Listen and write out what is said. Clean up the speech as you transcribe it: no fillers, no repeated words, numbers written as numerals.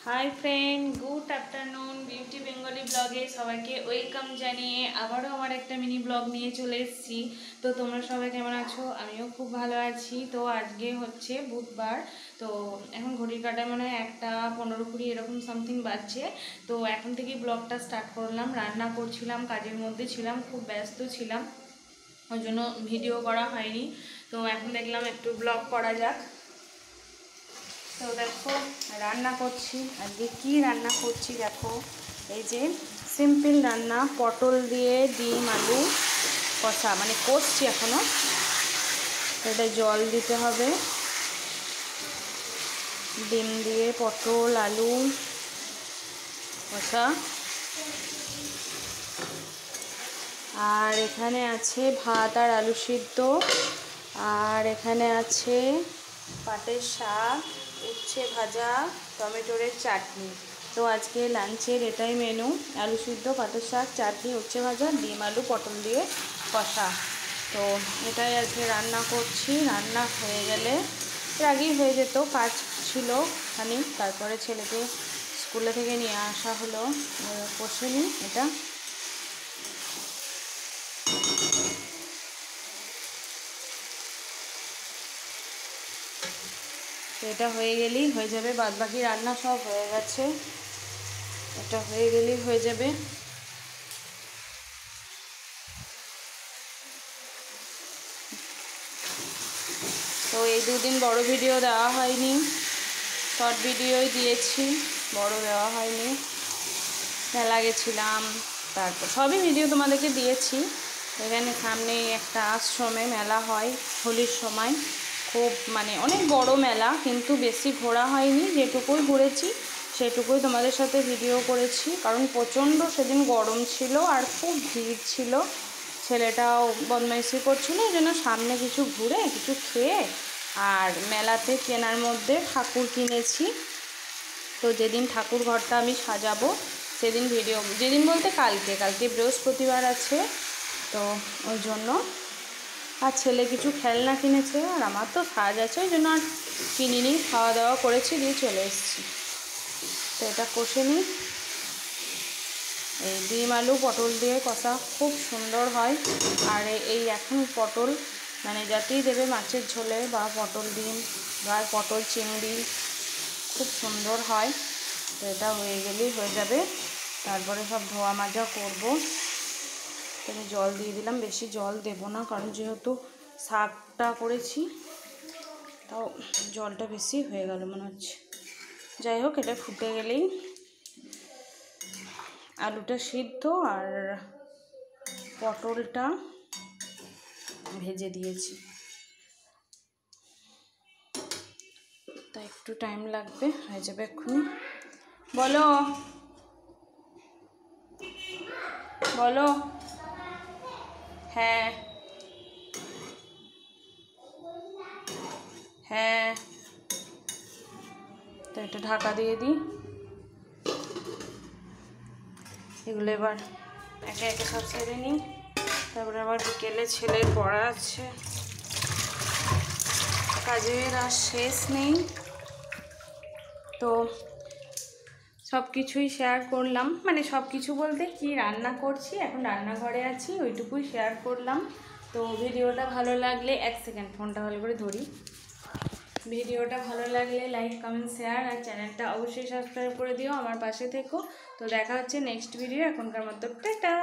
Hi friend, good afternoon. Beauty Bengali ব্লগে সবাইকে welcome জানিয়ে আবারও আমার একটা মিনি ব্লগ নিয়ে চলে এসেছি। তো তোমরা সবাই কেমন আছো? আমিও খুব ভালো আছি। তো আজকে হচ্ছে বুধবার। তো এখন ঘড়ির কাটায় মনে হয় 1:15-20 এরকম সামথিং বাজছে। তো এখন থেকেই ব্লগটা স্টার্ট করলাম। রান্না করছিলাম, কাজের মধ্যে ছিলাম, খুব ব্যস্ত ছিলাম, ওই জন্য ভিডিও করা হয়নি। তো এখন দেখলাম একটু ব্লগ করা যাক। তো দেখো রান্না করছি। আজকে কি রান্না করছি দেখো, এই যে সিম্পল রান্না, পটল দিয়ে ডিম আলু কষা, মানে কষছি এখনও। এটা জল দিতে হবে, ডিম দিয়ে পটল আলু কষা। আর এখানে আছে ভাত আর আলু সিদ্ধ, আর এখানে আছে পাটের শাক, উচ্ছে ভাজা, টমেটোর চাটনি। তো আজকে লাঞ্চের এটাই মেনু, আলু সিদ্ধ, পাটের শাক, চাটনি, উচ্ছে ভাজা, ডিম আলু পটল দিয়ে কষা। তো এটাই আজকে রান্না করছি। রান্না হয়ে গেলে এর আগেই হয়ে যেত, কাজ ছিল খানি, তারপরে ছেলেকে স্কুলে থেকে নিয়ে আসা হলো, কষে নিই এটা। তো এটা হয়ে গেলেই হয়ে যাবে, বাদবাকি রান্না সব হয়ে গেছে। এটা হয়ে গেলেই হয়ে যাবে। তো এই দুদিন বড় ভিডিও দেওয়া হয়নি, শর্ট ভিডিওই দিয়েছি, বড় দেওয়া হয়নি। মেলা গেছিলাম, তারপর সবই ভিডিও তোমাদেরকে দিয়েছি। এখানে সামনে একটা আশ্রমে মেলা হয় হোলির সময়, খুব মানে অনেক বড় মেলা, কিন্তু বেশি ঘোরা হয়নি। যেটুকুই ঘুরেছি সেটুকুই তোমাদের সাথে ভিডিও করেছি, কারণ প্রচণ্ড সেদিন গরম ছিল আর খুব ভিড় ছিল। ছেলেটাও বদমাইশি করছিল, এই জন্য সামনে কিছু ঘুরে কিছু খেয়ে আর মেলাতে কেনার মধ্যে ঠাকুর কিনেছি। তো যেদিন ঠাকুর ঘরটা আমি সাজাবো সেদিন ভিডিও, যেদিন বলতে কালকে বৃহস্পতিবার আছে, তো ওই জন্য। আর ছেলে কিছু খেলনা কিনেছে, আর আমার তো সাজ আছে, ওই জন্য আর কিনিনি, খাওয়া দাওয়া করেছি, দিয়ে চলে এসেছি। তো এটা কষে নিই। এই ডিম আলু পটল দিয়ে কষা খুব সুন্দর হয়। আর এই এখন পটল মানে যাতেই দেবে, মাছের ঝোলে বা পটল ডিম বা পটল চিংড়ি, খুব সুন্দর হয়। তো এটা হয়ে গেলেই হয়ে যাবে, তারপরে সব ধোয়া মাজা করবো। আমি জল দিয়ে দিলাম, বেশি জল দেব না, কারণ যেহেতু শাকটা করেছি, তাও জলটা বেশি হয়ে গেল মনে হচ্ছে। যাই হোক, এটা ফুটে গেলেই আলুটা সিদ্ধ আর পটলটা ভেজে দিয়েছি, তাই একটু টাইম লাগবে, হয়ে যাবে এক্ষুনি। বলো বলো। হ্যাঁ হ্যাঁ। তো এটা ঢাকা দিয়ে দিই। এগুলো এবার একে একে সব সেরে নিই, তারপরে আবার বিকেলে ছেলের পড়া আছে, কাজের আর শেষ নেই। তো সব কিছুই শেয়ার করলাম, মানে সব কিছু বলতে কি রান্না করছি, এখন রান্নাঘরে আছি, ওইটুকুই শেয়ার করলাম। তো ভিডিওটা ভালো লাগলে, এক সেকেন্ড ফোনটা ভালো করে ধরি। ভিডিওটা ভালো লাগলে লাইক কমেন্ট শেয়ার, আর চ্যানেলটা অবশ্যই সাবস্ক্রাইব করে দিও, আমার পাশে থেকো। তো দেখা হচ্ছে নেক্সট ভিডিও, এখনকার মতো টাটা।